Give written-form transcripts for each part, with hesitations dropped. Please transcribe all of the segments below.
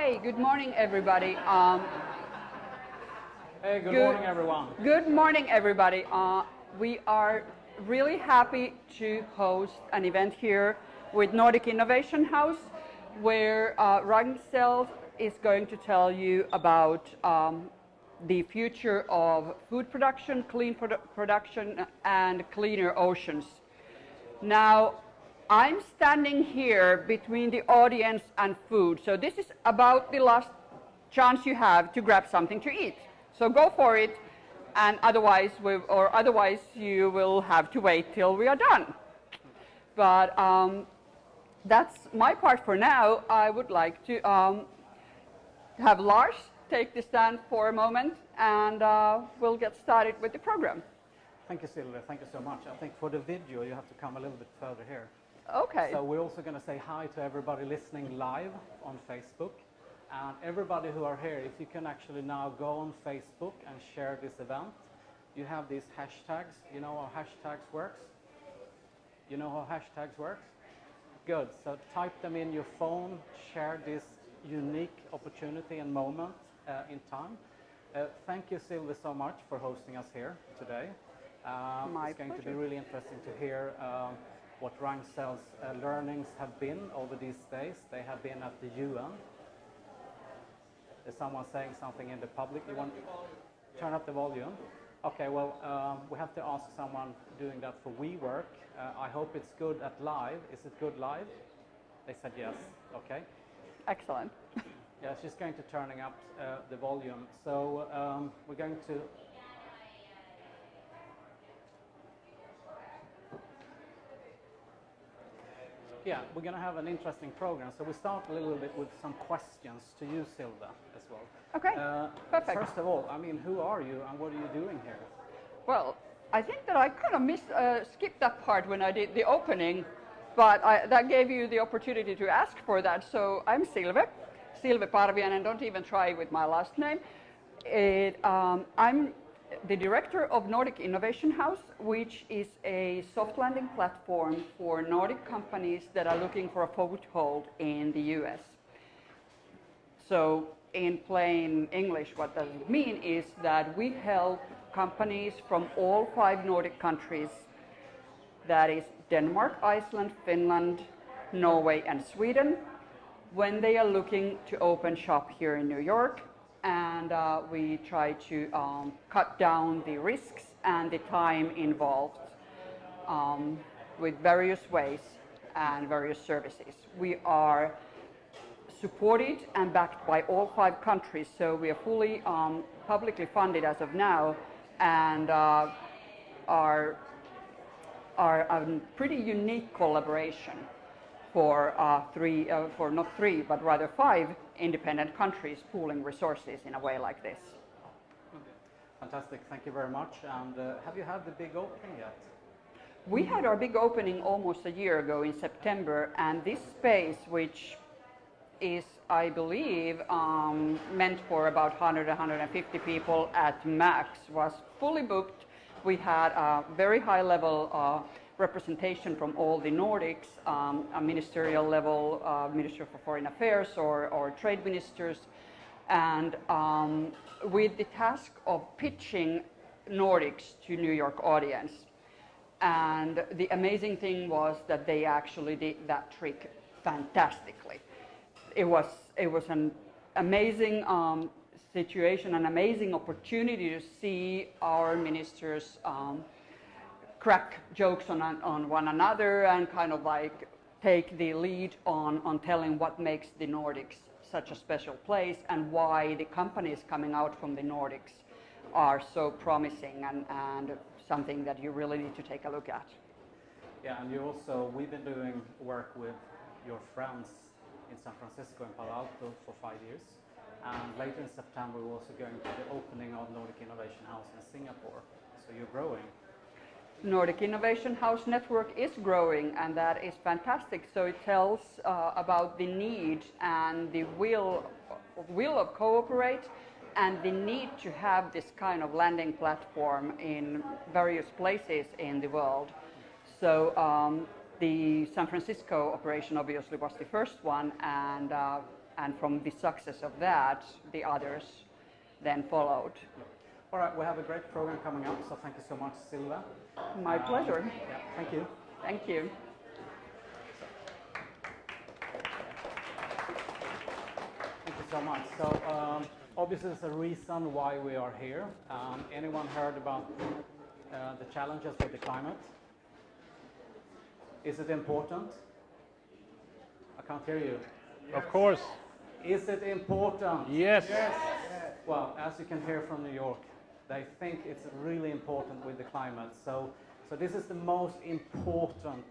Hey, good morning, everybody. Hey, good morning, everyone. Good morning, everybody. We are really happy to host an event here with Nordic Innovation House, where Ragnsells is going to tell you about the future of food production, clean production, and cleaner oceans. Now, I'm standing here between the audience and food, so this is about the last chance you have to grab something to eat. So go for it, and otherwise you will have to wait till we are done. But that's my part for now. I would like to have Lars take the stand for a moment, and we'll get started with the program. Thank you, Silvia. Thank you so much. I think for the video, you have to come a little bit further here. Okay. So we're also going to say hi to everybody listening live on Facebook. And everybody who are here, if you can actually now go on Facebook and share this event. You have these hashtags. You know how hashtags works? You know how hashtags works? Good. So type them in your phone, share this unique opportunity and moment in time. Thank you, Silvia, so much for hosting us here today. It's going to be really interesting to hear what Ragnsells learnings have been over these days. They have been at the UN. Is someone saying something in the public? You want to turn up the volume? Okay, well, we have to ask someone doing that for WeWork. I hope it's good at live. Is it good live? They said yes. Okay. Excellent. Yeah, she's going to turning up the volume. So we're going to... Yeah, we're going to have an interesting program. So we start a little bit with some questions to you, Silva, as well. Okay, perfect. First of all, I mean, who are you and what are you doing here? Well, I think that I kind of skipped that part when I did the opening, but that gave you the opportunity to ask for that. So I'm Silve Parvian, and don't even try with my last name. I'm the director of Nordic Innovation House, which is a soft landing platform for Nordic companies that are looking for a foothold in the US. So in plain English, what does it mean is that we help companies from all 5 Nordic countries, that is Denmark, Iceland, Finland, Norway, and Sweden, when they are looking to open shop here in New York. And we try to cut down the risks and the time involved with various ways and various services. We are supported and backed by all 5 countries, so we are fully publicly funded as of now, and are a pretty unique collaboration for not 3, but rather 5 independent countries pooling resources in a way like this. Fantastic, thank you very much. And have you had the big opening yet? We had our big opening almost a year ago in September, and this space, which is, I believe, meant for about 100-150 people at max, was fully booked. We had a very high level representation from all the Nordics, a ministerial level, Minister for Foreign Affairs or trade ministers, and with the task of pitching Nordics to New York audience. And the amazing thing was that they actually did that trick fantastically. It was an amazing situation, an amazing opportunity to see our ministers crack jokes on one another and kind of like take the lead on telling what makes the Nordics such a special place and why the companies coming out from the Nordics are so promising and something that you really need to take a look at. Yeah, and we've been doing work with your friends in San Francisco and Palo Alto for 5 years. And later in September, we're also going to the opening of Nordic Innovation House in Singapore. So you're growing. Nordic Innovation House network is growing, and that is fantastic. So it tells about the need and the will of cooperate and the need to have this kind of landing platform in various places in the world. So the San Francisco operation obviously was the first one, and and from the success of that, the others then followed. All right, we have a great program coming up, so thank you so much, Silva. My pleasure. Yeah, thank you. Thank you. Thank you so much. So obviously there's a reason why we are here. Anyone heard about the challenges with the climate? Is it important? I can't hear you. Yes. Of course. Is it important? Yes. Yes. Well, as you can hear from New York, they think it's really important with the climate. So this is the most important,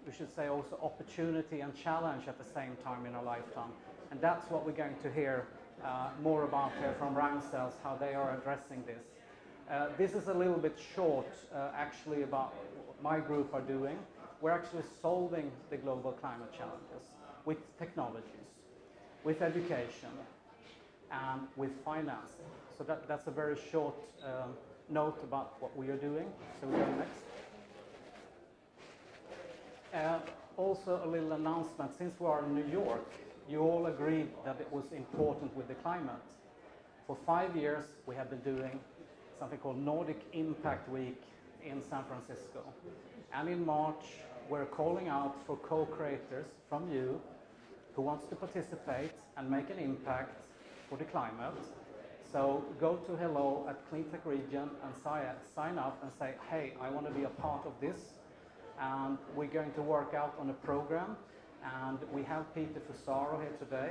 we should say also opportunity and challenge at the same time in our lifetime. And that's what we're going to hear more about here from Ragnsells, how they are addressing this. This is a little bit short actually about what my group are doing. We're actually solving the global climate challenges with technologies, with education, and with financing. So that's a very short note about what we are doing. So we go next. Also a little announcement. Since we are in New York, you all agreed that it was important with the climate. For 5 years, we have been doing something called Nordic Impact Week in San Francisco. And in March, we're calling out for co-creators from you who wants to participate and make an impact for the climate. So go to hello at cleantechregion and sign up and say, hey, I want to be a part of this. And we're going to work out on a program. And we have Peter Fusaro here today,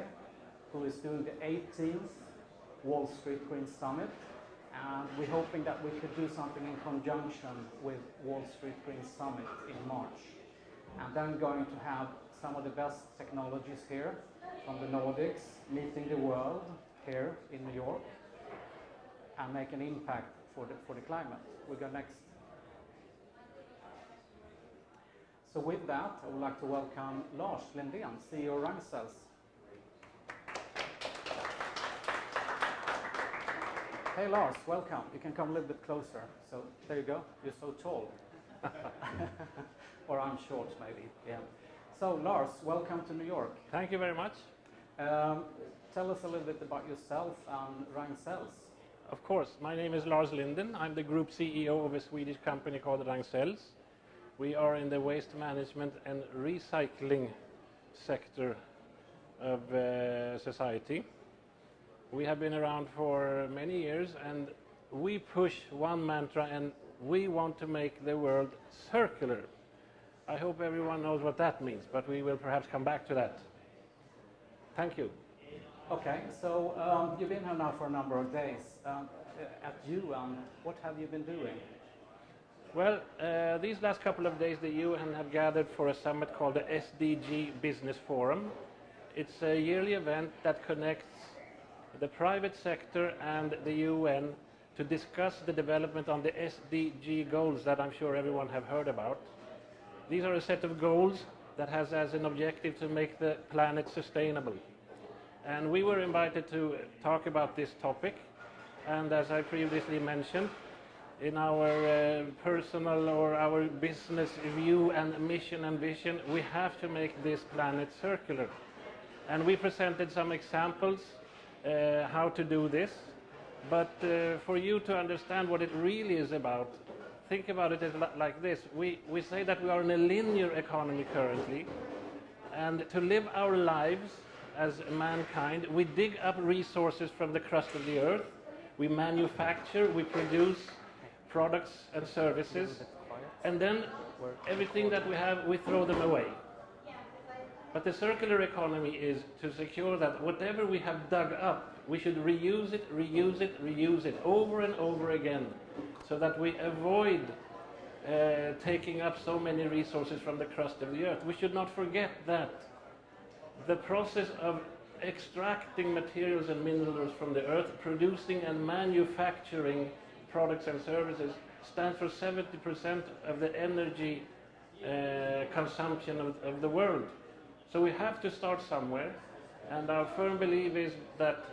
who is doing the 18th Wall Street Green Summit. And we're hoping that we could do something in conjunction with Wall Street Green Summit in March. And then going to have some of the best technologies here from the Nordics, meeting the world here in New York, and make an impact for the climate. We go next. So with that, I would like to welcome Lars Lindén, CEO Ragnsells. Hey Lars, welcome. You can come a little bit closer. So there you go. You're so tall. Or I'm short, maybe. Yeah. So Lars, welcome to New York. Thank you very much. Tell us a little bit about yourself and Ragnsells. Of course, my name is Lars Linden. I'm the group CEO of a Swedish company called Ragnsells. We are in the waste management and recycling sector of society. We have been around for many years, and we push one mantra, and we want to make the world circular. I hope everyone knows what that means, but we will perhaps come back to that. Thank you. Okay, so you've been here now for a number of days. At UN, what have you been doing? Well, these last couple of days the UN have gathered for a summit called the SDG Business Forum. It's a yearly event that connects the private sector and the UN to discuss the development on the SDG goals that I'm sure everyone have heard about. These are a set of goals that has as an objective to make the planet sustainable. And we were invited to talk about this topic. And as I previously mentioned, in our personal or our business view and mission and vision, we have to make this planet circular. And we presented some examples how to do this. But for you to understand what it really is about, think about it as like this. We say that we are in a linear economy currently, and to live our lives as mankind, we dig up resources from the crust of the earth, we manufacture, we produce products and services, and then everything that we have, we throw them away. But the circular economy is to secure that whatever we have dug up, we should reuse it, reuse it, reuse it over and over again, so that we avoid taking up so many resources from the crust of the earth. We should not forget that the process of extracting materials and minerals from the earth, producing and manufacturing products and services, stands for 70% of the energy consumption of the world. So we have to start somewhere, and our firm belief is that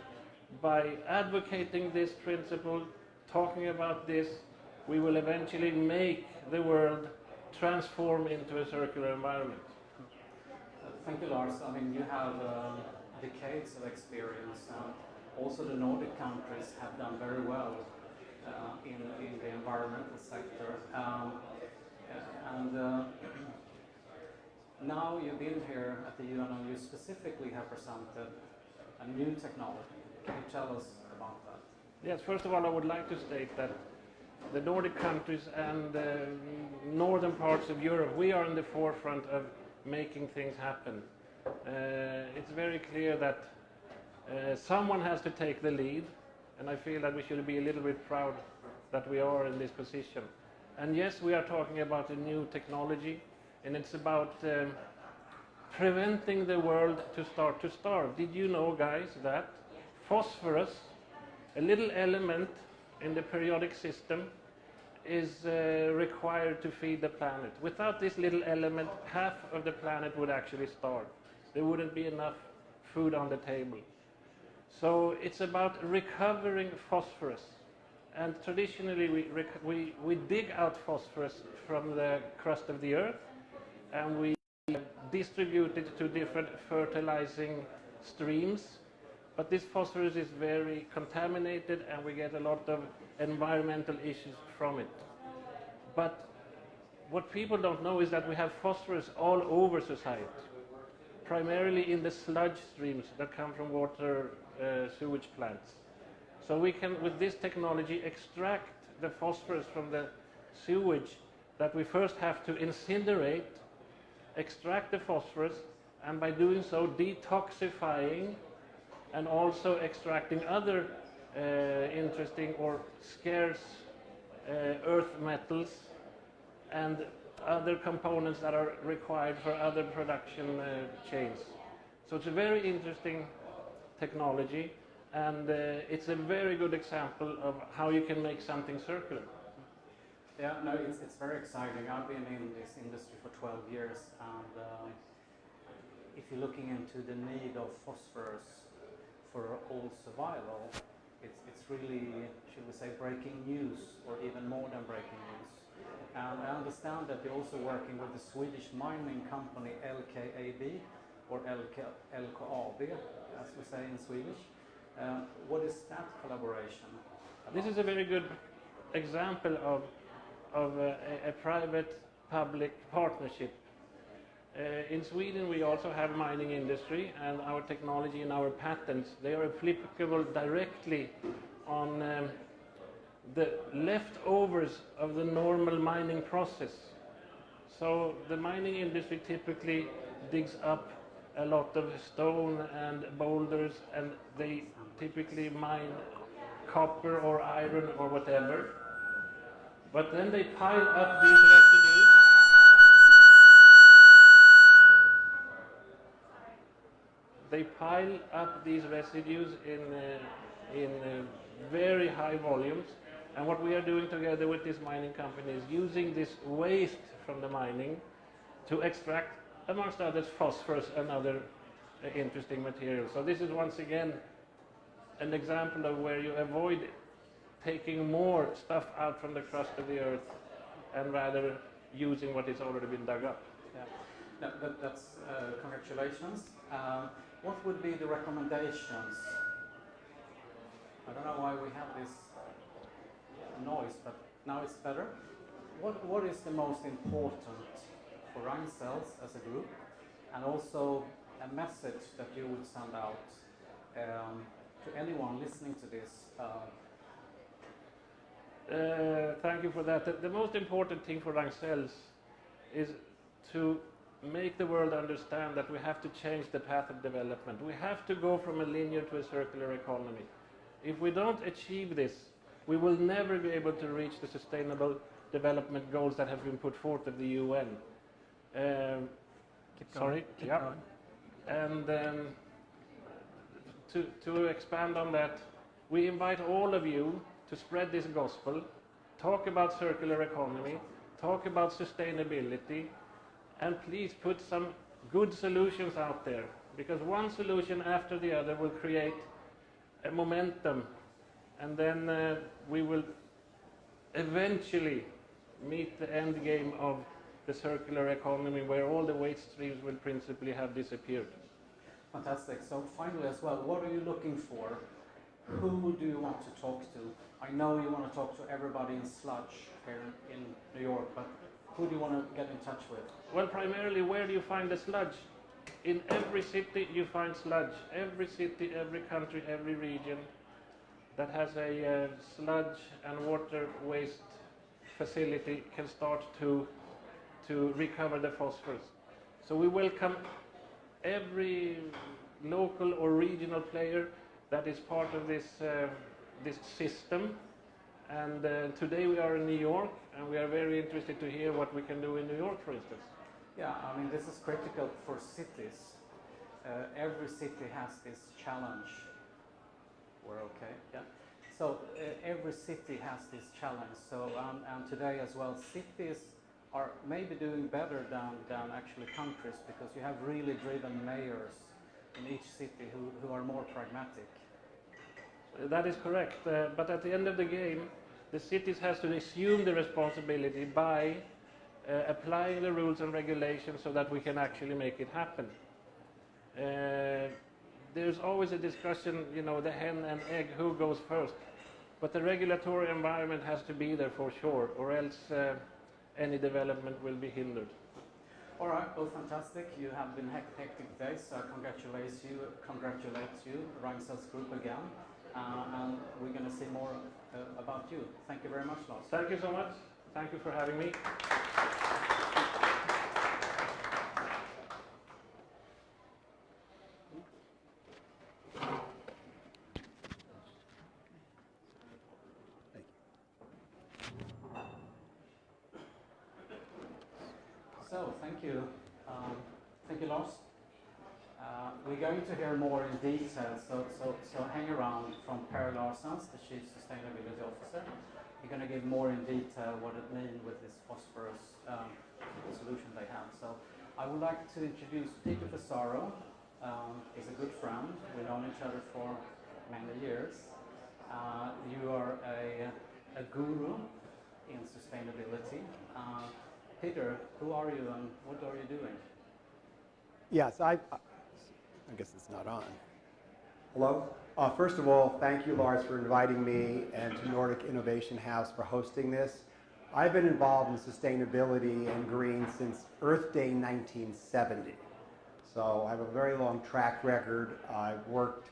by advocating this principle, talking about this, we will eventually make the world transform into a circular environment. Thank you, Lars. I mean, you have decades of experience, and also the Nordic countries have done very well in the environmental sector. Now you've been here at the UN and you specifically have presented a new technology. Can you tell us about that? Yes, first of all, I would like to state that the Nordic countries and the northern parts of Europe, we are in the forefront of making things happen. It's very clear that someone has to take the lead, and I feel that we should be a little bit proud that we are in this position. And yes, we are talking about a new technology, and it's about preventing the world to start to starve. Did you know, guys, that phosphorus, a little element in the periodic system, is required to feed the planet? Without this little element, half of the planet would actually starve. There wouldn't be enough food on the table. So it's about recovering phosphorus. And traditionally we dig out phosphorus from the crust of the earth, and we distribute it to different fertilizing streams. But this phosphorus is very contaminated, and we get a lot of environmental issues from it. But what people don't know is that we have phosphorus all over society, primarily in the sludge streams that come from water sewage plants. So we can, with this technology, extract the phosphorus from the sewage that we first have to incinerate, extract the phosphorus, and by doing so detoxifying and also extracting other interesting or scarce earth metals and other components that are required for other production chains. So it's a very interesting technology, and it's a very good example of how you can make something circular. Yeah, no, it's very exciting. I've been in this industry for 12 years, and if you're looking into the need of phosphorus for all survival, it's really, should we say, breaking news, or even more than breaking news. And I understand that you're also working with the Swedish mining company LKAB, or LKAB, as we say in Swedish. What is that collaboration about? This is a very good example of a private-public partnership. In Sweden we also have mining industry, and our technology and our patents, they are applicable directly on the leftovers of the normal mining process. So the mining industry typically digs up a lot of stone and boulders, and they typically mine copper or iron or whatever. But then they pile up these residues. They pile up these residues in very high volumes, and what we are doing together with this mining company is using this waste from the mining to extract, amongst others, phosphorus and other interesting materials. So this is once again an example of where you avoid taking more stuff out from the crust of the earth and rather using what has already been dug up. Yeah, that's congratulations. What would be the recommendations? I don't know why we have this noise, but now it's better. What is the most important for Ragn-Sells as a group, and also a message that you would send out to anyone listening to this? Thank you for that. The most important thing for Ragn-Sells is to make the world understand that we have to change the path of development. We have to go from a linear to a circular economy. If we don't achieve this, we will never be able to reach the sustainable development goals that have been put forth of the UN. Keep going. And to expand on that, we invite all of you to spread this gospel, talk about circular economy, talk about sustainability, and please put some good solutions out there, because one solution after the other will create a momentum, and then we will eventually meet the end game of the circular economy where all the waste streams will principally have disappeared. Fantastic. So finally as well, what are you looking for? Who do you want to talk to? I know you want to talk to everybody in sludge here in New York, but who do you want to get in touch with? Well, primarily, where do you find the sludge? In every city you find sludge. Every city, every country, every region that has a sludge and water waste facility can start to recover the phosphorus. So we welcome every local or regional player that is part of this system. And today we are in New York, and we are very interested to hear what we can do in New York, for instance. Yeah, I mean, this is critical for cities. Every city has this challenge. We're okay, yeah. So every city has this challenge. So and today as well, cities are maybe doing better than actually countries, because you have really driven mayors in each city who are more pragmatic. That is correct, but at the end of the game, the cities has to assume the responsibility by applying the rules and regulations so that we can actually make it happen. There's always a discussion, you know, the hen and egg, who goes first. But the regulatory environment has to be there for sure, or else any development will be hindered. All right, well, fantastic. You have been hectic days, so I congratulate you, Ragnsells Group again. And we're going to see more about you. Thank you very much, Lars. Thank you so much. Thank you for having me. So, thank you. Thank you, Lars. We're going to hear more in detail, so hang around from Pär Larshans, the Chief Sustainability Officer. He's going to give more in detail what it means with this phosphorus solution they have. So I would like to introduce Peter Pesaro. He's a good friend. We've known each other for many years. You are a guru in sustainability. Peter, who are you and what are you doing? Yes, I guess it's not on. Hello. First of all, thank you, Lars, for inviting me and to Nordic Innovation House for hosting this. I've been involved in sustainability and green since Earth Day 1970. So I have a very long track record. I've worked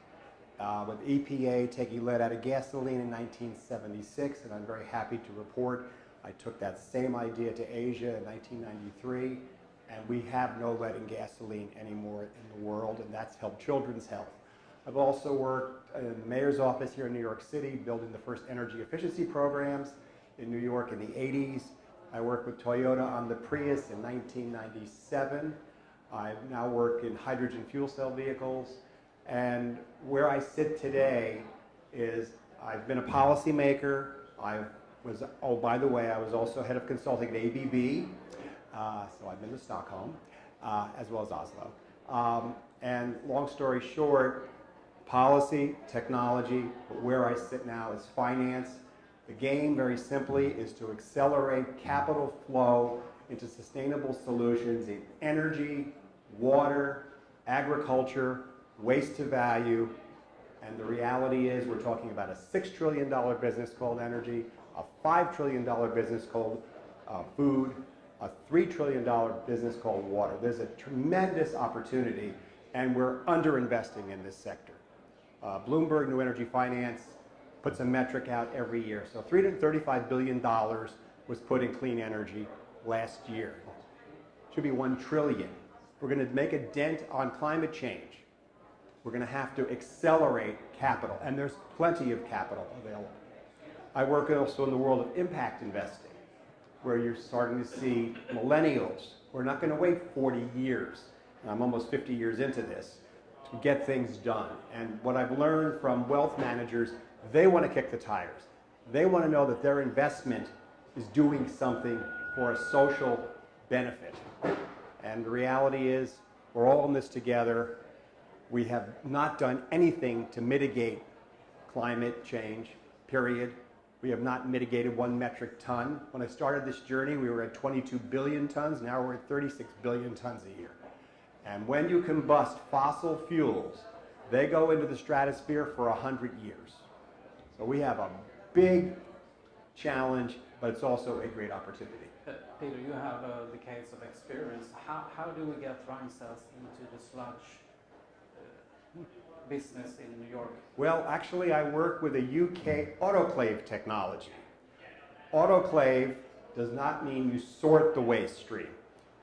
with EPA taking lead out of gasoline in 1976, and I'm very happy to report I took that same idea to Asia in 1993, and we have no lead in gasoline anymore in the world, and that's helped children's health. I've also worked in the mayor's office here in New York City, building the first energy efficiency programs in New York in the 80s. I worked with Toyota on the Prius in 1997. I now work in hydrogen fuel cell vehicles, and where I sit today is I've been a policymaker. Oh, by the way, I was also head of consulting at ABB, so I've been to Stockholm, as well as Oslo. And long story short, policy, technology, but where I sit now is finance. The game, very simply, is to accelerate capital flow into sustainable solutions in energy, water, agriculture, waste to value. And the reality is we're talking about a $6 trillion business called energy, a $5 trillion business called food, a $3 trillion business called water. There's a tremendous opportunity, and we're underinvesting in this sector. Bloomberg New Energy Finance puts a metric out every year. So $335 billion was put in clean energy last year. Should be $1 trillion. We're going to make a dent on climate change. We're going to have to accelerate capital, and there's plenty of capital available. I work also in the world of impact investing, where you're starting to see millennials. We're not going to wait 40 years, and I'm almost 50 years into this, to get things done. And what I've learned from wealth managers, they want to kick the tires. They want to know that their investment is doing something for a social benefit. And the reality is, we're all in this together. We have not done anything to mitigate climate change, period. We have not mitigated 1 metric ton. When I started this journey, we were at 22 billion tons. Now we're at 36 billion tons a year. And when you combust fossil fuels, they go into the stratosphere for 100 years. So we have a big challenge, but it's also a great opportunity. Peter, you have decades of experience. How do we get Ragnsells into the sludge business in New York? Well, actually, I work with a UK autoclave technology. Autoclave does not mean you sort the waste stream.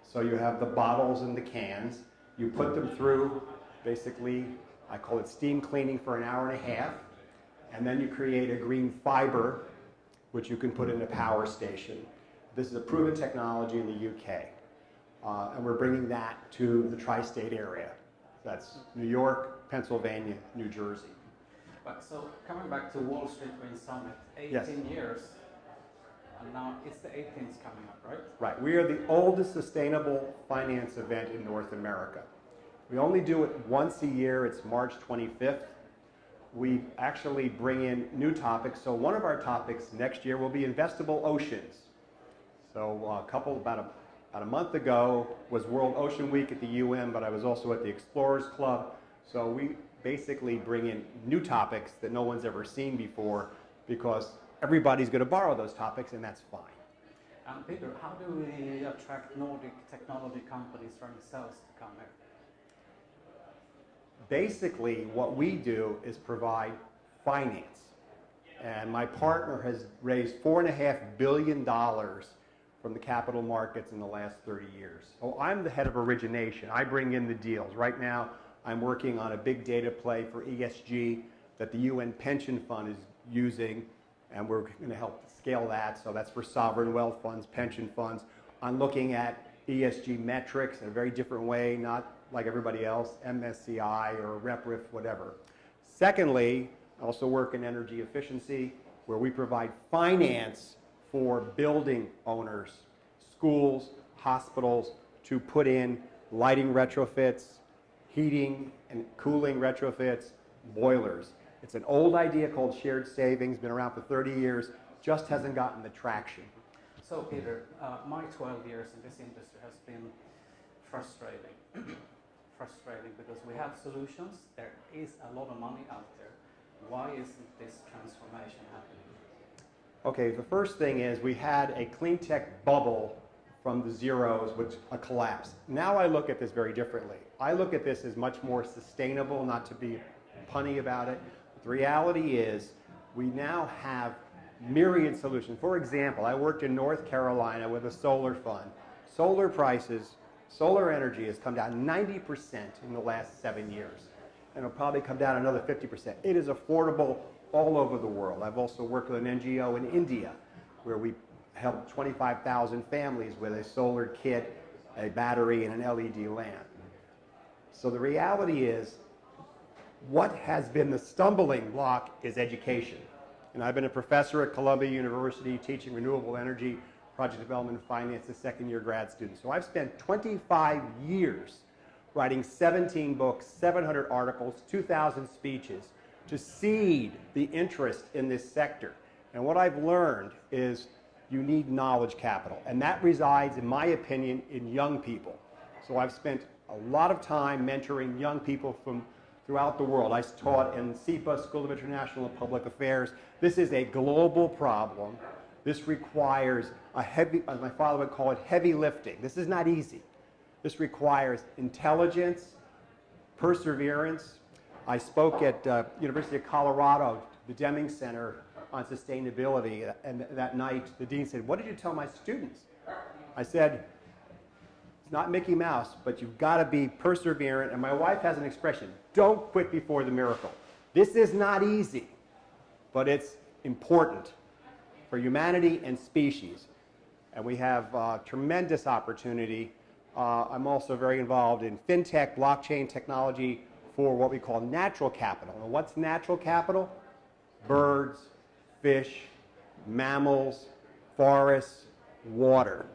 So you have the bottles and the cans. You put them through, basically, I call it steam cleaning for an hour and a half. And then you create a green fiber, which you can put in a power station. This is a proven technology in the UK. And we're bringing that to the tri-state area. That's New York, Pennsylvania, New Jersey. But so coming back to Wall Street Green Summit, 18 Yes. years, and now it's the 18th coming up, right? Right. We are the oldest sustainable finance event in North America. We only do it once a year. It's March 25th. We actually bring in new topics. So one of our topics next year will be investable oceans. So about a month ago was World Ocean Week at the UN, but I was also at the Explorers Club. So we basically bring in new topics that no one's ever seen before because everybody's going to borrow those topics, and that's fine. And Peter, how do we attract Nordic technology companies from Ragnsells to come here? Basically, what we do is provide finance. And my partner has raised $4.5 billion from the capital markets in the last 30 years. So I'm the head of origination. I bring in the deals. Right now, I'm working on a big data play for ESG that the UN Pension Fund is using, and we're going to help scale that. So that's for sovereign wealth funds, pension funds. I'm looking at ESG metrics in a very different way, not like everybody else, MSCI or REPRIF, whatever. Secondly, I also work in energy efficiency, where we provide finance for building owners, schools, hospitals, to put in lighting retrofits, heating and cooling retrofits, boilers. It's an old idea called shared savings, been around for 30 years, just hasn't gotten the traction. So Peter, my 12 years in this industry has been frustrating. Frustrating because we have solutions, there is a lot of money out there. Why isn't this transformation happening? Okay, the first thing is we had a cleantech bubble from the zeros, which a collapse. Now I look at this very differently. I look at this as much more sustainable, not to be punny about it. But the reality is we now have myriad solutions. For example, I worked in North Carolina with a solar fund. Solar prices, solar energy has come down 90% in the last 7 years. And it'll probably come down another 50%. It is affordable all over the world. I've also worked with an NGO in India where we helped 25,000 families with a solar kit, a battery, and an LED lamp. So the reality is, what has been the stumbling block is education. And I've been a professor at Columbia University teaching renewable energy, project development, and finance to second-year grad students. So I've spent 25 years writing 17 books, 700 articles, 2,000 speeches to seed the interest in this sector. And what I've learned is you need knowledge capital. And that resides, in my opinion, in young people. So I've spent a lot of time mentoring young people from throughout the world. I taught in SIPA, School of International and Public Affairs. This is a global problem. This requires a heavy, as my father would call it, heavy lifting. This is not easy. This requires intelligence, perseverance. I spoke at University of Colorado, the Deming Center on Sustainability, and that night the dean said, "What did you tell my students?" I said, "It's not Mickey Mouse, but you've got to be perseverant." And my wife has an expression, "Don't quit before the miracle." This is not easy, but it's important for humanity and species. And we have tremendous opportunity. I'm also very involved in fintech, blockchain technology for what we call natural capital. And what's natural capital? Birds, fish, mammals, forests, water.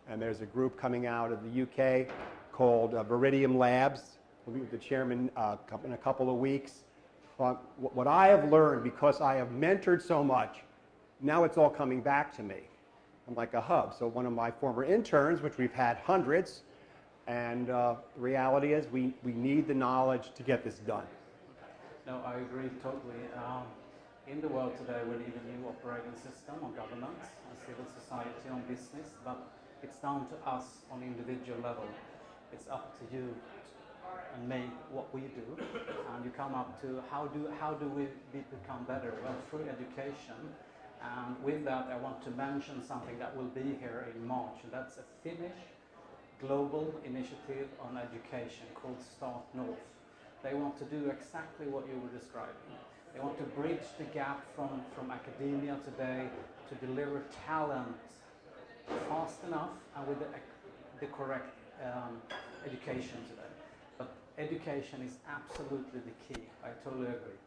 And there's a group coming out of the UK called Viridium Labs. We'll be with the chairman in a couple of weeks. What I have learned, because I have mentored so much, Now it's all coming back to me. I'm like a hub. So one of my former interns, which we've had hundreds, and the reality is we need the knowledge to get this done. No, I agree totally. In the world today, we need a new operating system on governance, on civil society, on business, but it's down to us on individual level. It's up to you and me what we do, and you come up to how do we become better? Well, through education. And with that, I want to mention something that will be here in March, and that's a Finnish global initiative on education called Start North. They want to do exactly what you were describing. They want to bridge the gap from academia today to deliver talent fast enough and with the correct education today. But education is absolutely the key. I totally agree.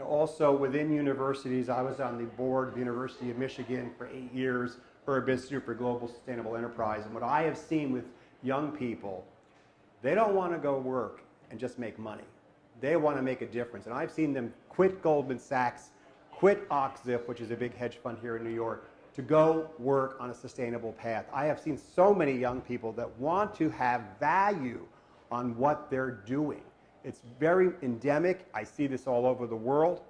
Also, within universities, I was on the board of the University of Michigan for 8 years, Urban Super Global Sustainable Enterprise. And what I have seen with young people, they don't want to go work and just make money. They want to make a difference. And I've seen them quit Goldman Sachs, quit Oxzip, which is a big hedge fund here in New York, to go work on a sustainable path. I have seen so many young people that want to have value on what they're doing. It's very endemic. I see this all over the world.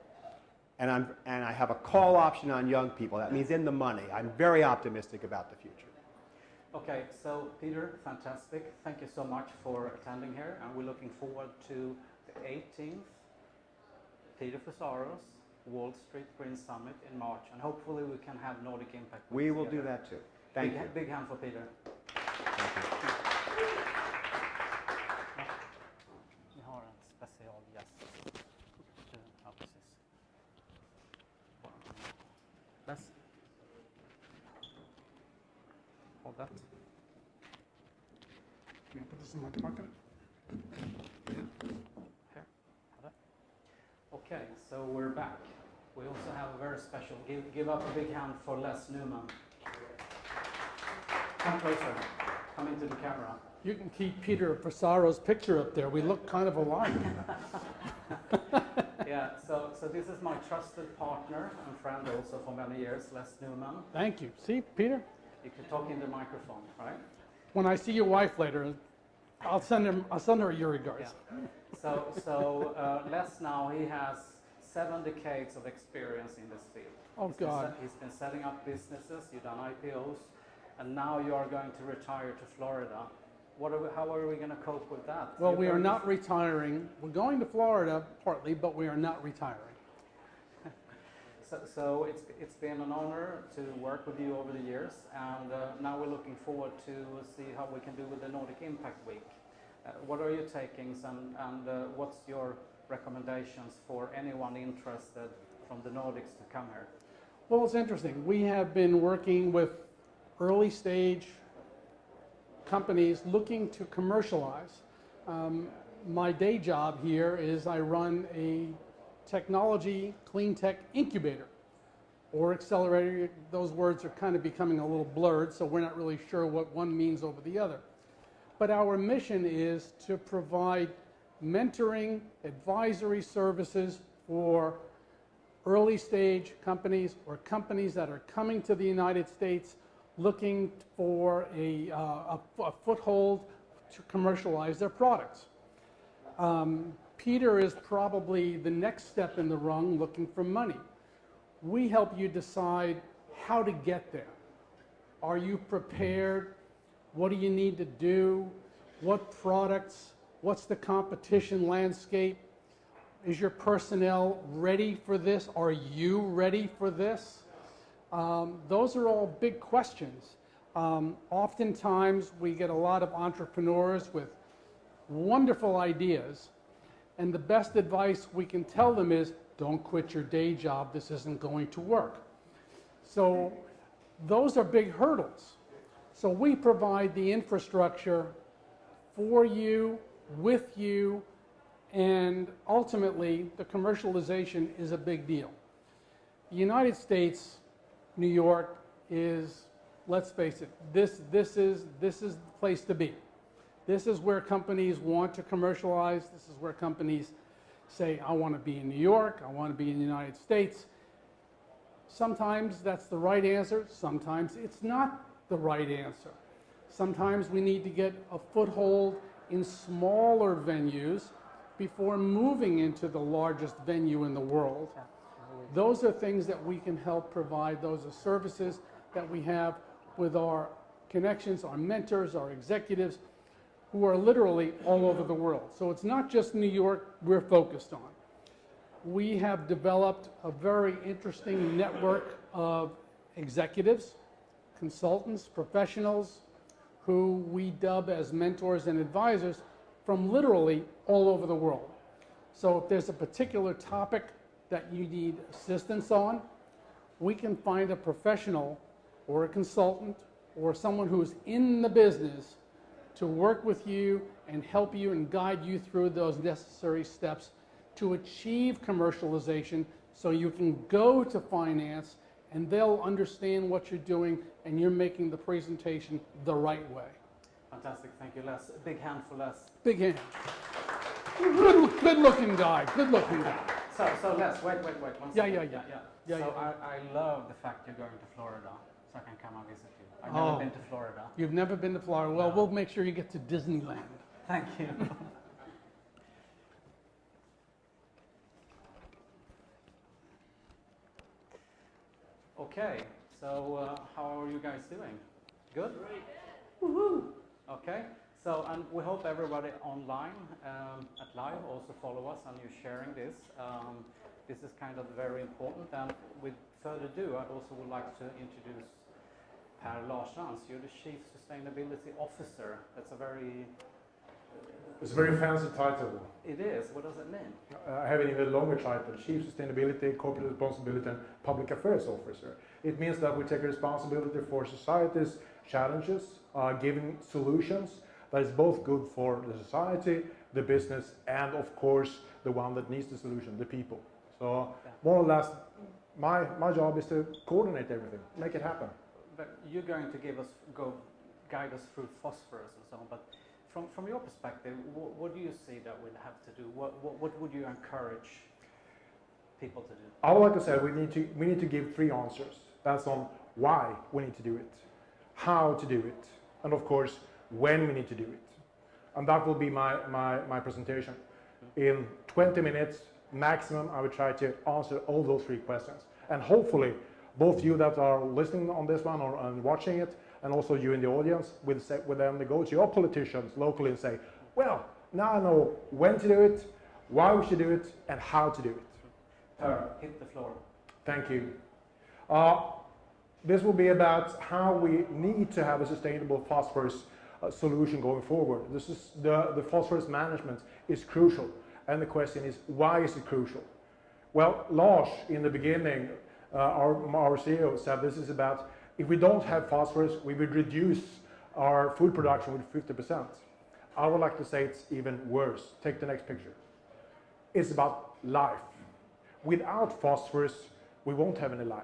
And I have a call option on young people. That means in the money. I'm very optimistic about the future. Okay, so Peter, fantastic. Thank you so much for attending here. And we're looking forward to the 18th, Peter Pharsaros, Wall Street Green Summit in March. And hopefully we can have Nordic Impact. We will do that too. Thank you. Big hand for Peter. Thank you. Vi har en specialgäst. Ja, precis. Let's hold that. Can you put this in my pocket? Here. Okay, so we're back. We also have a very special, give up a big hand for Les Newman. Come closer, come into the camera. You can keep Peter Pharsaros' picture up there. We look kind of alike. Yeah, so this is my trusted partner and friend also for many years, Les Newman. Thank you. See, Peter? You can talk in the microphone, right? When I see your wife later, I'll send her your regards. Yeah. So Les now, he has 7 decades of experience in this field. Oh, God. He's been setting up businesses, you've done IPOs, and now you are going to retire to Florida. How are we going to cope with that? Well, we are not retiring. We're going to Florida partly, but we are not retiring. So it's been an honor to work with you over the years, and now we're looking forward to see how we can do with the Nordic Impact Week. What are your takings, and what's your recommendations for anyone interested from the Nordics to come here? Well, it's interesting. We have been working with early stage companies looking to commercialize. My day job here is I run a technology cleantech incubator or accelerator. Those words are kind of becoming a little blurred, so we're not really sure what one means over the other. But our mission is to provide mentoring, advisory services for early stage companies or companies that are coming to the United States looking for a foothold to commercialize their products. Peter is probably the next step in the rung looking for money. We help you decide how to get there. Are you prepared? What do you need to do? What products? What's the competition landscape? Is your personnel ready for this? Are you ready for this? Those are all big questions. Oftentimes we get a lot of entrepreneurs with wonderful ideas, and the best advice we can tell them is, don't quit your day job, this isn't going to work. So those are big hurdles. So we provide the infrastructure for you, with you, and ultimately the commercialization is a big deal. The United States, New York is, let's face it, this is the place to be. This is where companies want to commercialize. This is where companies say, I want to be in New York, I want to be in the United States. Sometimes that's the right answer, sometimes it's not the right answer. Sometimes we need to get a foothold in smaller venues before moving into the largest venue in the world. Those are things that we can help provide. Those are services that we have with our connections, our mentors, our executives, who are literally all over the world. So it's not just New York we're focused on. We have developed a very interesting network of executives, consultants, professionals, who we dub as mentors and advisors from literally all over the world. So if there's a particular topic that you need assistance on, we can find a professional or a consultant or someone who's in the business to work with you and help you and guide you through those necessary steps to achieve commercialization, so you can go to finance and they'll understand what you're doing and you're making the presentation the right way. Fantastic, thank you, Les. Big hand for Les. Big hand. Good looking guy, good looking guy. So Les, wait, one Yeah, second. yeah. So I love the fact you're going to Florida, so I can come and visit you. I've never been to Florida. You've never been to Florida? Well, we'll make sure you get to Disneyland. Thank you. Okay, so how are you guys doing? Good? Woohoo! Okay, so and we hope everybody online at live also follow us and you're sharing this. This is kind of very important, and with further ado, I also would like to introduce Pär Larshans. You're the Chief Sustainability Officer. That's a very... It's a very fancy title. It is. What does it mean? I have an even longer title, Chief Sustainability, Corporate Responsibility and Public Affairs Officer. It means that we take responsibility for society's challenges, giving solutions that is both good for the society, the business, and of course, the one that needs the solution, the people. So more or less, my job is to coordinate everything, make it happen. But you're going to guide us through phosphorus and so on, but from your perspective, what do you see that we'll have to do? What would you encourage people to do? I would like to say we need to give 3 answers. That's on why we need to do it, how to do it, and of course, when we need to do it. And that will be my presentation. In 20 minutes maximum, I will try to answer all those 3 questions. And hopefully, both you that are listening on this one or watching it, and also you in the audience, will then go to your politicians locally and say, well, now I know when to do it, why we should do it, and how to do it. Hit the floor. Thank you. This will be about how we need to have a sustainable phosphorus solution going forward. This is the phosphorus management is crucial, and the question is, why is it crucial? Well, Lars, in the beginning, our CEO said this is about, if we don't have phosphorus, we would reduce our food production with 50%. I would like to say it's even worse. Take the next picture. It's about life. Without phosphorus, we won't have any life.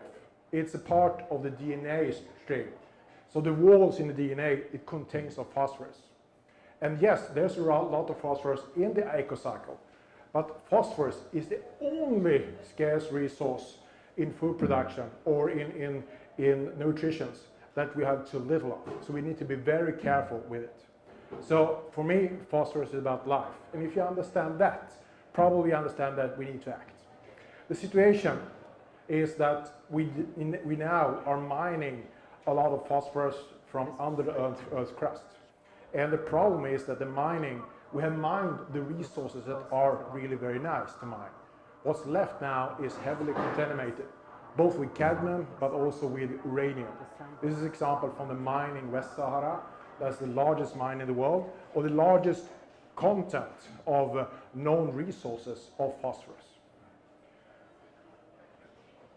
It's a part of the DNA string. So the walls in the DNA, it contains of phosphorus. And yes, there's a lot of phosphorus in the ecocycle, but phosphorus is the only scarce resource in food production or in nutrition that we have too little of. So we need to be very careful with it. So for me, phosphorus is about life. And if you understand that, probably understand that we need to act. The situation is that we now are mining a lot of phosphorus from under the Earth's crust. And the problem is that the mining, we have mined the resources that are really very nice to mine. What's left now is heavily contaminated, both with cadmium but also with uranium. This is an example from the mine in West Sahara. That's the largest mine in the world, or the largest content of known resources of phosphorus.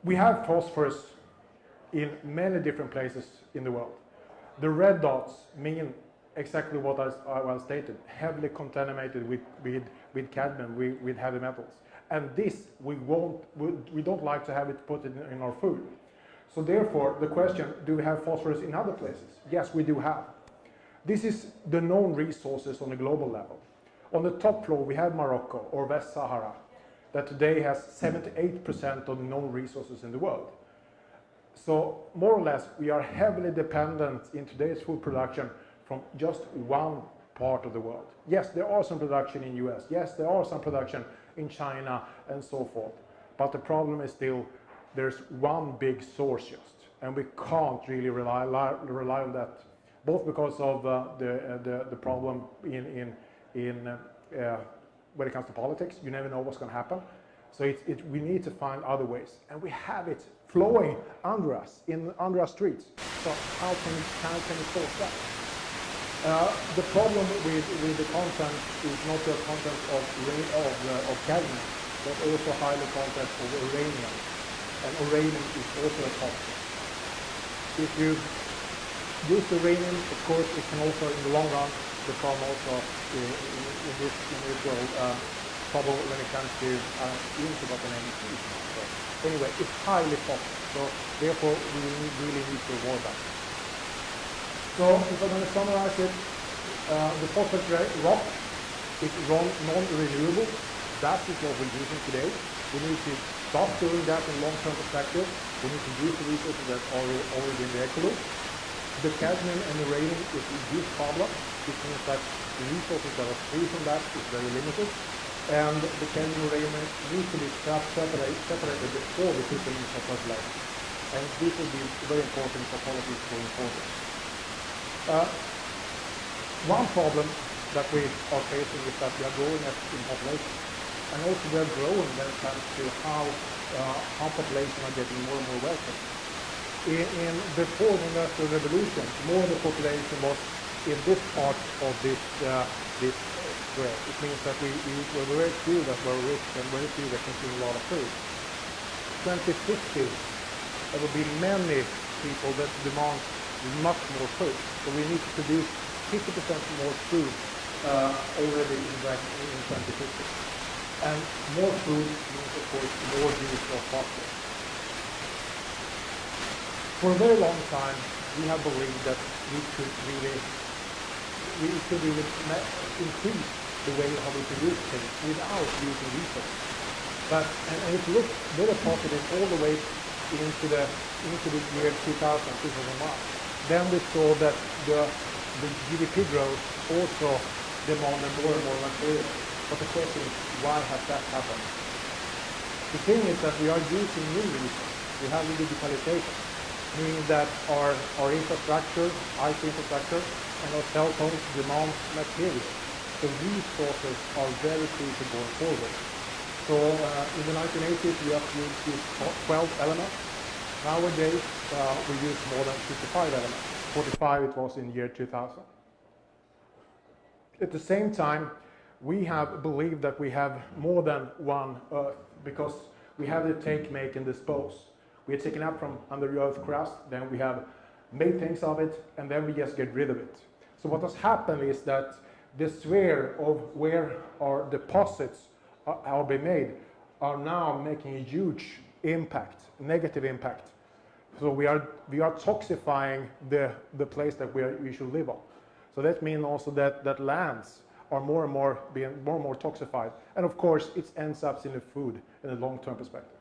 We have phosphorus in many different places in the world. The red dots mean exactly what I stated, heavily contaminated with cadmium, with heavy metals. And this, we don't like to have it put in our food. So therefore, the question, do we have phosphorus in other places? Yes, we do have. This is the known resources on a global level. On the top floor, we have Morocco, or West Sahara, that today has 78% of the known resources in the world. So more or less, we are heavily dependent in today's food production from just one part of the world. Yes, there are some production in US. Yes, there are some production in China and so forth. But the problem is still there's one big source just, and we can't really rely on that, both because of the problem in when it comes to politics. You never know what's going to happen. So we need to find other ways, and we have it flowing under us, under our streets. So how can we solve that? The problem with the content is not the content of cadmium, but also highly content of uranium, and uranium is also a toxic. If you use uranium, of course, it can also, in the long run, become also in this world trouble when it comes to into what the name is. So anyway, it's highly toxic, so therefore we really need to avoid that. So if I'm going to summarize it, the phosphate rock is non-renewable. That is what we're using today. We need to stop doing that in long-term perspective. We need to use the resources that are already in the ecology. The cadmium and uranium is a huge problem. It means that the resources that are free from that is very limited. And the cadmium and uranium need to be separated before we put them in fertilizer. And this will be very important for policies going forward. One problem that we are facing is that we are growing in population. And also we are growing when it comes to how population are getting more and more wealthy. Before the Industrial Revolution, more of the population was in this part of this square. It means that we were very few that were rich and very few that consumed a lot of food. 2050, there will be many people that demand much more food. So we need to produce 50% more food already in 2050. And more food means, of course, more use of phosphorus. For a very long time, we have believed that we could really increase the way how we produce things without using resources. But and it looked very positive all the way into the year 2001. Then we saw that the GDP growth also demanded more and more material. But the question is, why has that happened? The thing is that we are using new resources. We have the digitalization, meaning that our infrastructure, IT infrastructure, and our cell phones demand material. The resources are very crucial going forward. So in the 1980s, we have used 12 elements. Nowadays, we use more than 55 elements. 45 it was in the year 2000. At the same time, we have believed that we have more than one Earth because we have the take, make, and dispose. We are taken up from under the Earth crust, then we have made things of it, and then we just get rid of it. So what has happened is that the sphere of where our deposits are being made are now making a huge impact, negative impact. So we are toxifying the place that we should live on. So that means also that lands are more and more being more and more toxified. And of course, it ends up in the food in a long-term perspective.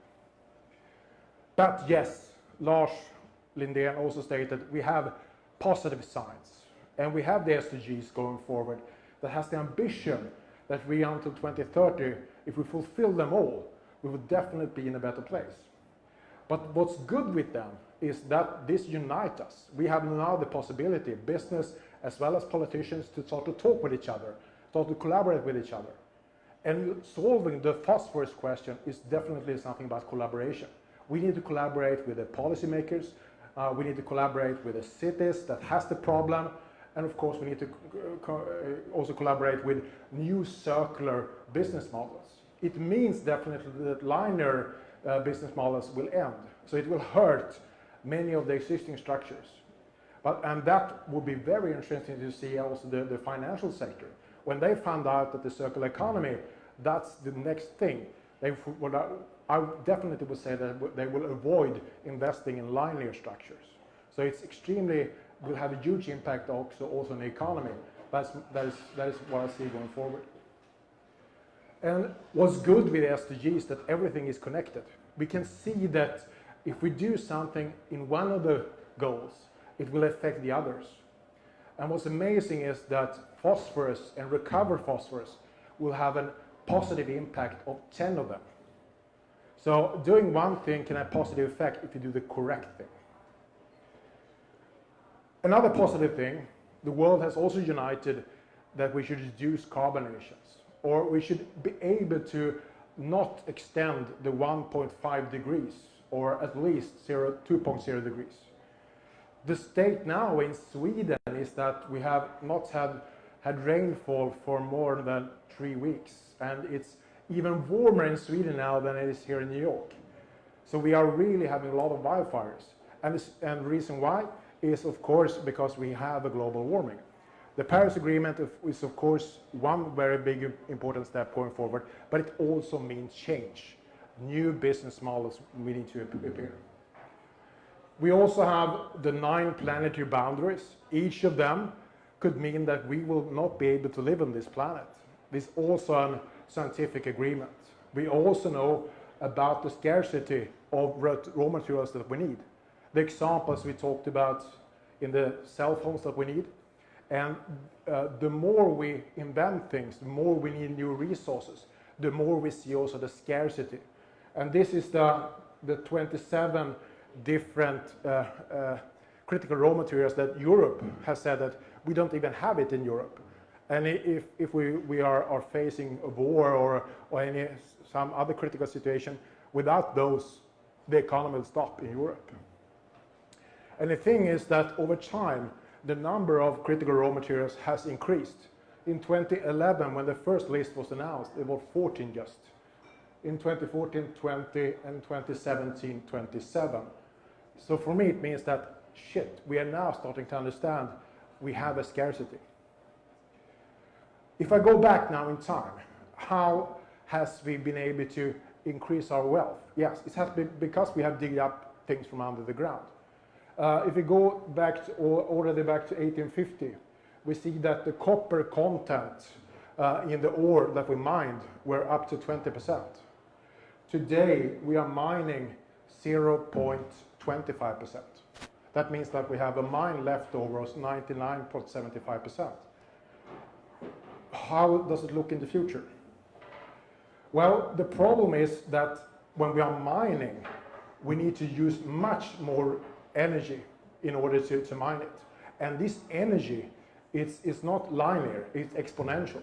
But yes, Lars Lindén also stated we have positive signs. And we have the SDGs going forward that has the ambition that we until 2030, if we fulfill them all, we will definitely be in a better place. But what's good with them is that this unites us. We have now the possibility, business as well as politicians, to start to talk with each other, start to collaborate with each other. And solving the phosphorus question is definitely something about collaboration. We need to collaborate with the policymakers, we need to collaborate with the cities that has the problem, and of course we need to also collaborate with new circular business models. It means definitely that linear business models will end. So it will hurt many of the existing structures. And that would be very interesting to see also the financial sector. When they found out that the circular economy, that's the next thing, I definitely would say that they will avoid investing in linear structures. So it's will have a huge impact also on the economy. That is what I see going forward. And what's good with the SDGs is that everything is connected. We can see that if we do something in one of the goals, it will affect the others. And what's amazing is that phosphorus and recovered phosphorus will have a positive impact of 10 of them. So doing one thing can have positive effect if you do the correct thing. Another positive thing, the world has also united that we should reduce carbon emissions, or we should be able to not extend the 1.5 degrees, or at least 2.0 degrees. The state now in Sweden is that we have not had rainfall for more than 3 weeks, and it's even warmer in Sweden now than it is here in New York. So we are really having a lot of wildfires, and the reason why is of course because we have a global warming. The Paris Agreement is of course one very big important step going forward, but it also means change. New business models we need to appear. We also have the 9 planetary boundaries. Each of them could mean that we will not be able to live on this planet. This is also a scientific agreement. We also know about the scarcity of raw materials that we need. The examples we talked about in the cell phones that we need. And the more we invent things, the more we need new resources, the more we see also the scarcity. And this is the 27 different critical raw materials that Europe has said that we don't even have it in Europe. And if we are facing a war or some other critical situation, without those, the economy will stop in Europe. And the thing is that over time, the number of critical raw materials has increased. In 2011, when the first list was announced, it was 14 just. In 2014, 20, and 2017, 27. So for me, it means that, shit, we are now starting to understand we have a scarcity. If I go back now in time, how has we been able to increase our wealth? Yes, it has been because we have digged up things from under the ground. If we go back to, already back to 1850, we see that the copper content in the ore that we mined were up to 20%. Today, we are mining 0.25%. That means that we have a mine leftover of 99.75%. How does it look in the future? Well, the problem is that when we are mining, we need to use much more energy in order to mine it. And this energy is not linear, it's exponential.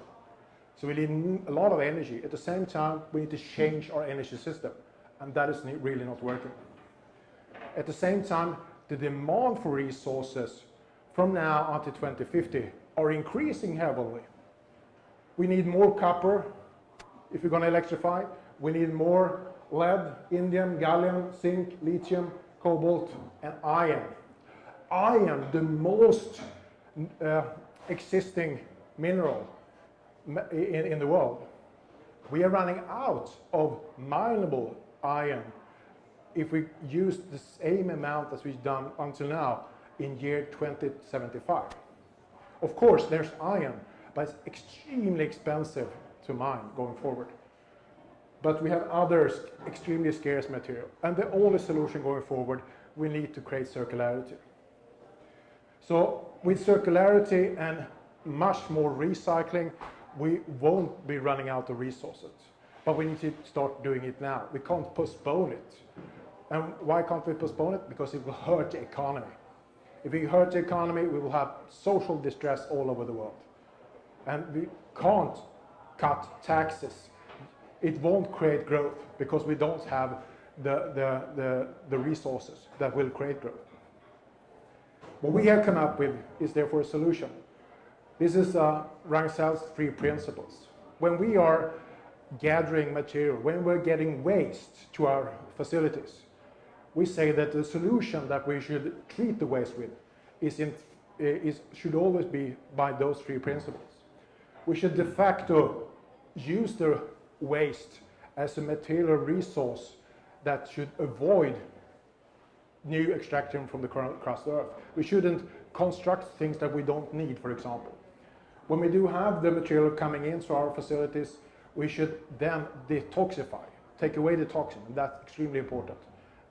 So we need a lot of energy. At the same time, we need to change our energy system, and that is really not working. At the same time, the demand for resources from now until 2050 are increasing heavily. We need more copper if we're going to electrify. We need more lead, indium, gallium, zinc, lithium, cobalt, and iron. Iron, the most existing mineral in the world. We are running out of mineable iron if we use the same amount as we've done until now in year 2075. Of course, there's iron, but it's extremely expensive to mine going forward. But we have other extremely scarce material. And the only solution going forward, we need to create circularity. So with circularity and much more recycling, we won't be running out of resources. But we need to start doing it now. We can't postpone it. And why can't we postpone it? Because it will hurt the economy. If we hurt the economy, we will have social distress all over the world. And we can't cut taxes. It won't create growth because we don't have the resources that will create growth. What we have come up with is therefore a solution. This is Ragnsells' 3 principles. When we are gathering material, when we're getting waste to our facilities, we say that the solution that we should treat the waste with should always be by those 3 principles. We should de facto use the waste as a material resource that should avoid new extraction from the crust of Earth. We shouldn't construct things that we don't need, for example. When we do have the material coming into our facilities, we should then detoxify, take away the toxin, and that's extremely important.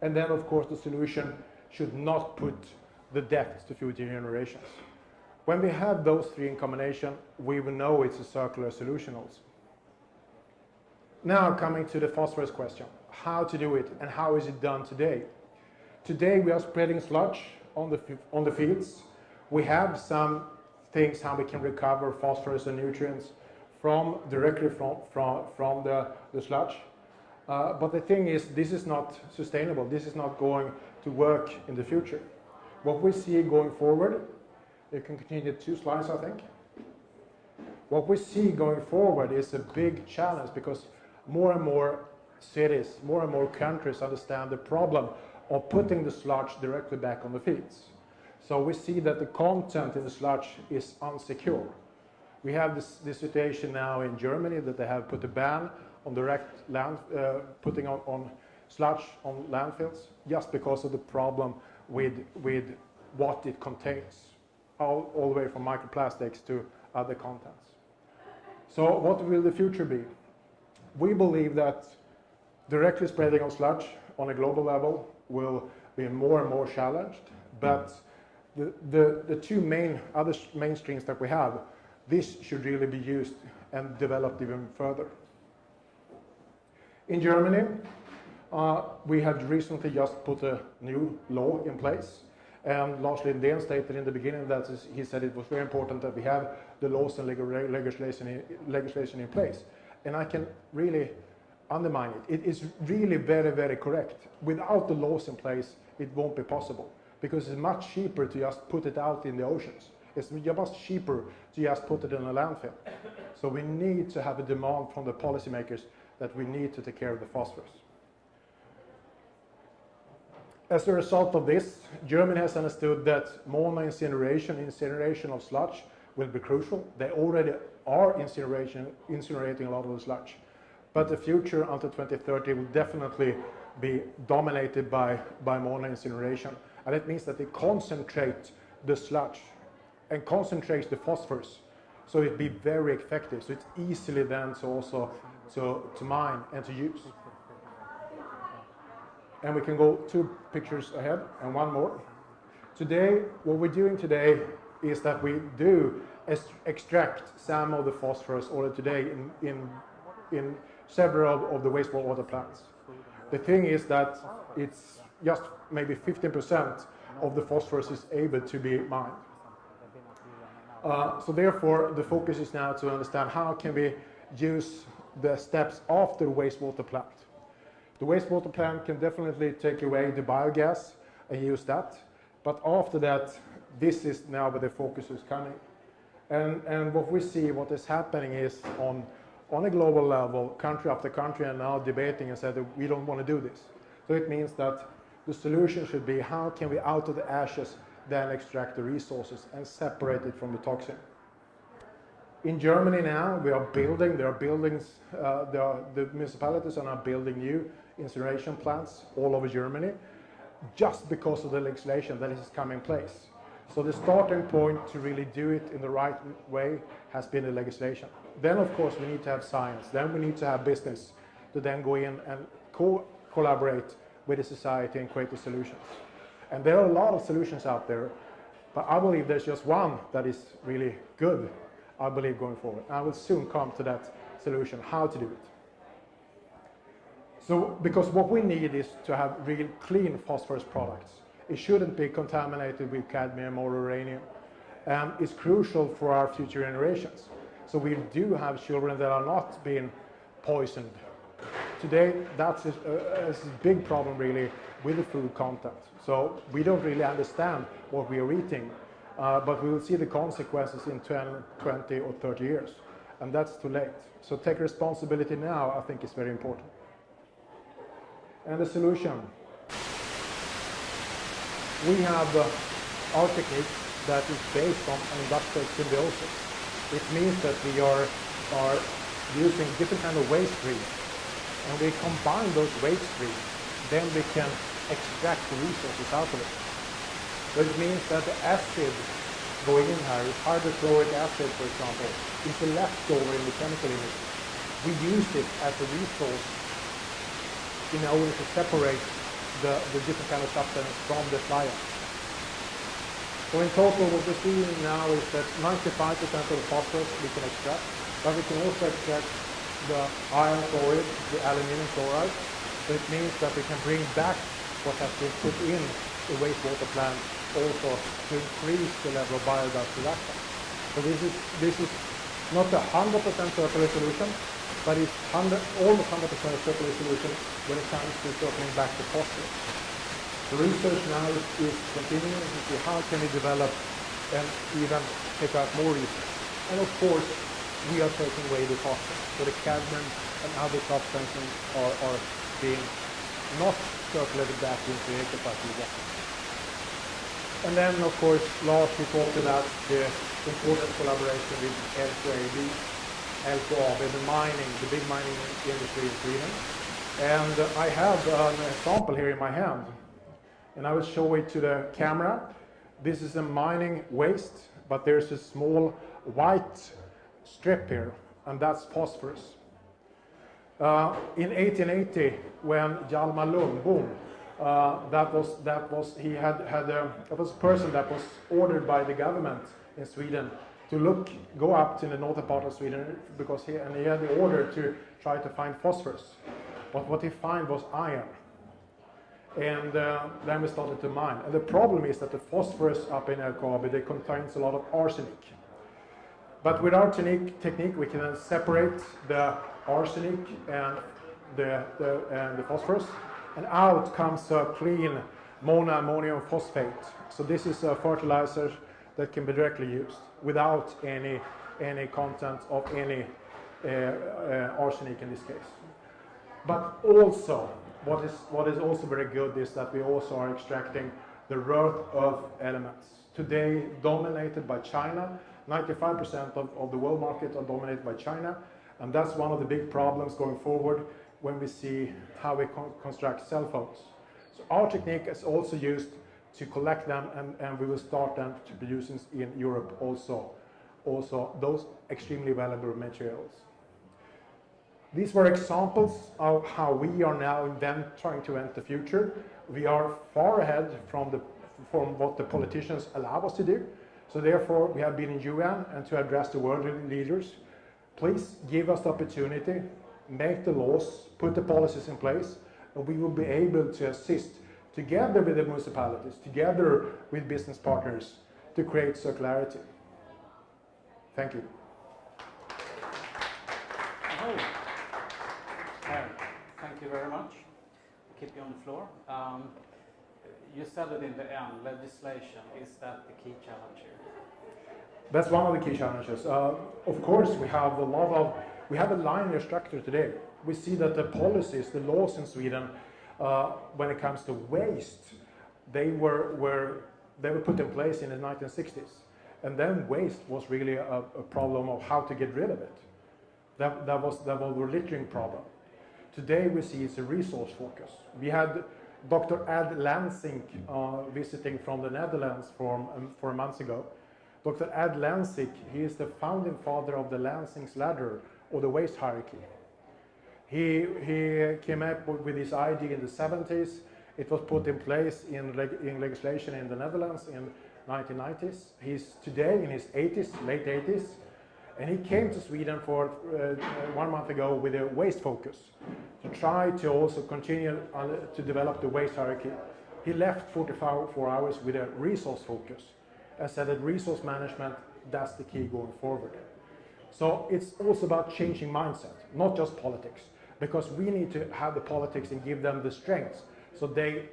And then, of course, the solution should not put the debts to future generations. When we have those three in combination, we will know it's a circular solution also. Now coming to the phosphorus question, how to do it and how is it done today? Today we are spreading sludge on the fields. We have some things how we can recover phosphorus and nutrients directly from the sludge. But the thing is, this is not sustainable. This is not going to work in the future. What we see going forward, you can continue 2 slides, I think. What we see going forward is a big challenge because more and more cities, more and more countries understand the problem of putting the sludge directly back on the fields. So we see that the content in the sludge is unsecure. We have this situation now in Germany that they have put a ban on direct putting on sludge on landfills just because of the problem with what it contains, all the way from microplastics to other contents. So what will the future be? We believe that directly spreading of sludge on a global level will be more and more challenged, but the two other main streams that we have, this should really be used and developed even further. In Germany, we have recently just put a new law in place, and Lars stated in the beginning that he said it was very important that we have the laws and legislation in place. And I can really undermine it. It is really very, very correct. Without the laws in place, it won't be possible because it's much cheaper to just put it out in the oceans. It's much cheaper to just put it in a landfill. So we need to have a demand from the policymakers that we need to take care of the phosphorus. As a result of this, Germany has understood that incineration of sludge will be crucial. They already are incinerating a lot of the sludge. But the future until 2030 will definitely be dominated by mono incineration. And it means that they concentrate the sludge and concentrate the phosphorus. So it'd be very effective. So it's easily then to mine and to use. And we can go 2 pictures ahead and 1 more. Today, what we're doing today is that we do extract some of the phosphorus already today in several of the wastewater plants. The thing is that it's just maybe 15% of the phosphorus is able to be mined. So therefore, the focus is now to understand how can we use the steps after the wastewater plant. The wastewater plant can definitely take away the biogas and use that. But after that, this is now where the focus is coming. And what we see, what is happening is on a global level, country after country are now debating and said that we don't want to do this. So it means that the solution should be how can we out of the ashes then extract the resources and separate it from the toxin. In Germany now, there are buildings, the municipalities are now building new incineration plants all over Germany just because of the legislation that is coming in place. So the starting point to really do it in the right way has been the legislation. Then of course we need to have science, then we need to have business to then go in and collaborate with the society and create the solutions. And there are a lot of solutions out there, but I believe there's just one that is really good, I believe, going forward. I will soon come to that solution, how to do it. So, because what we need is to have real clean phosphorus products. It shouldn't be contaminated with cadmium or uranium. It's crucial for our future generations. So we do have children that are not being poisoned. Today, that's a big problem really with the food content. So we don't really understand what we are eating, but we will see the consequences in 10, 20 or 30 years. And that's too late. So take responsibility now, I think is very important. And the solution. We have our technique that is based on industrial symbiosis. It means that we are using different kind of waste streams, and we combine those waste streams, then we can extract the resources out of it. So it means that the acid going in here, hydrochloric acid for example, is a leftover in the chemical industry. We use it as a resource in order to separate the different kind of substance from the fly ash. So in total, what we're seeing now is that 95% of the phosphorus we can extract, but we can also extract the iron chloride, the aluminum chloride. So it means that we can bring back what has been put in the wastewater plant also to increase the level of biogas production. So this is not a 100% circular solution, but it's almost 100% circular solution when it comes to circling back the phosphorus. The research now is continuing to see how can we develop and even take out more research. And of course, we are taking away the phosphorus. So the cadmium and other substances are being not circulated back into the ecosystem again. And then, of course, Lars, we talked about the important collaboration with LKAB, the big mining industry in Sweden. And I have an example here in my hand. And I will show it to the camera. This is a mining waste, but there's a small white strip here, and that's phosphorus. In 1880, when Hjalmar Lundbom, that was a person that was ordered by the government in Sweden to go up to the northern part of Sweden because he had the order to try to find phosphorus. But what he found was iron. And then we started to mine. And the problem is that the phosphorus up in LKAB, it contains a lot of arsenic. But with our technique, we can then separate the arsenic and the phosphorus, and out comes a clean monoammonium phosphate. So this is a fertilizer that can be directly used without any content of any arsenic in this case. But also, what is also very good is that we also are extracting the rare earth elements. Today, dominated by China, 95% of the world market are dominated by China, and that's one of the big problems going forward when we see how we construct cell phones. So our technique is also used to collect them, and we will start them to produce in Europe also those extremely valuable materials. These were examples of how we are now trying to enter the future. We are far ahead from what the politicians allow us to do. So therefore, we have been in UN and to address the world leaders. Please give us the opportunity, make the laws, put the policies in place, and we will be able to assist together with the municipalities, together with business partners, to create circularity. Thank you. Thank you very much. I'll keep you on the floor. You said it in the end, legislation, is that the key challenge here? That's one of the key challenges. Of course, we have a linear structure today. We see that the policies, the laws in Sweden, when it comes to waste, they were put in place in the 1960s. And then waste was really a problem of how to get rid of it. That was the littering problem. Today we see it's a resource focus. We had Dr. Ad Lansing visiting from the Netherlands 4 months ago. Dr. Ad Lansing, he is the founding father of the Lansing's ladder, or the waste hierarchy. He came up with this idea in the 70s. It was put in place in legislation in the Netherlands in 1990s. He's today in his 80s, late 80s, and he came to Sweden for 1 month ago with a waste focus to try to also continue to develop the waste hierarchy. He left 44 hours with a resource focus and said that resource management, that's the key going forward. So it's also about changing mindset, not just politics, because we need to have the politics and give them the strengths so they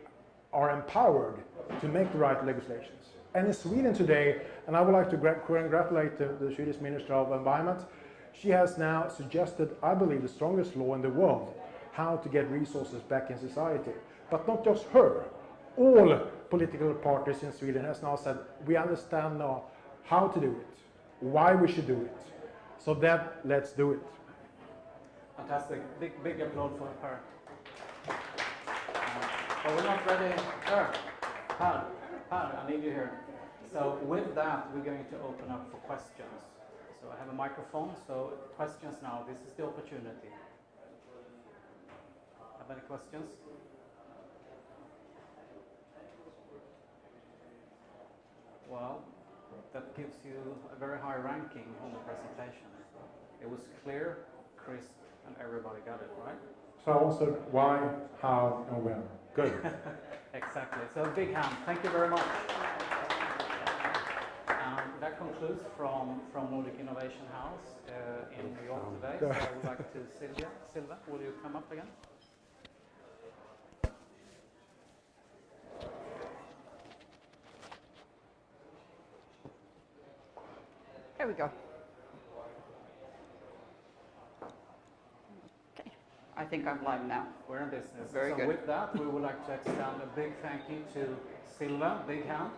are empowered to make the right legislations. And in Sweden today, and I would like to congratulate the Swedish Minister of Environment, she has now suggested, I believe, the strongest law in the world, how to get resources back in society. But not just her, all political parties in Sweden has now said, we understand now how to do it, why we should do it. So let's do it. Fantastic. Big applause for her. But we're not ready. Pär, I need you here. So with that, we're going to open up for questions. So I have a microphone, so questions now. This is the opportunity. Have any questions? Well, that gives you a very high ranking on the presentation. It was clear, crisp, and everybody got it, right? So I answered why, how, and when. Good. Exactly. So a big hand. Thank you very much. That concludes from Nordic Innovation House in New York today. So I would like to Silva, will you come up again? Here we go. Okay, I think I'm live now. We're in business. Very so good. With that, we would like to extend a big thank you to Silva. Big hand.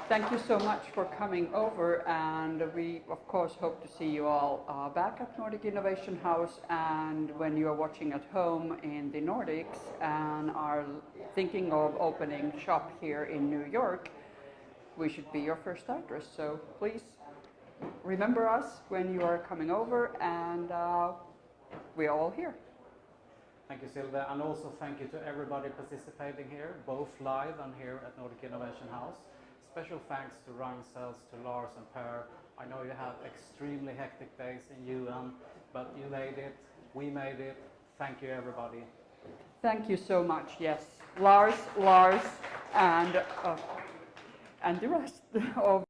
Thank you so much for coming over, and we of course hope to see you all back at Nordic Innovation House, and when you are watching at home in the Nordics and are thinking of opening shop here in New York, we should be your first address. So please remember us when you are coming over, and we're all here. Thank you, Silva, and also thank you to everybody participating here, both live and here at Nordic Innovation House. Special thanks to Ragn-Sells, to Lars and Pär. I know you have extremely hectic days in UN, but you made it, we made it. Thank you, everybody. Thank you so much. Yes, Lars, and the rest of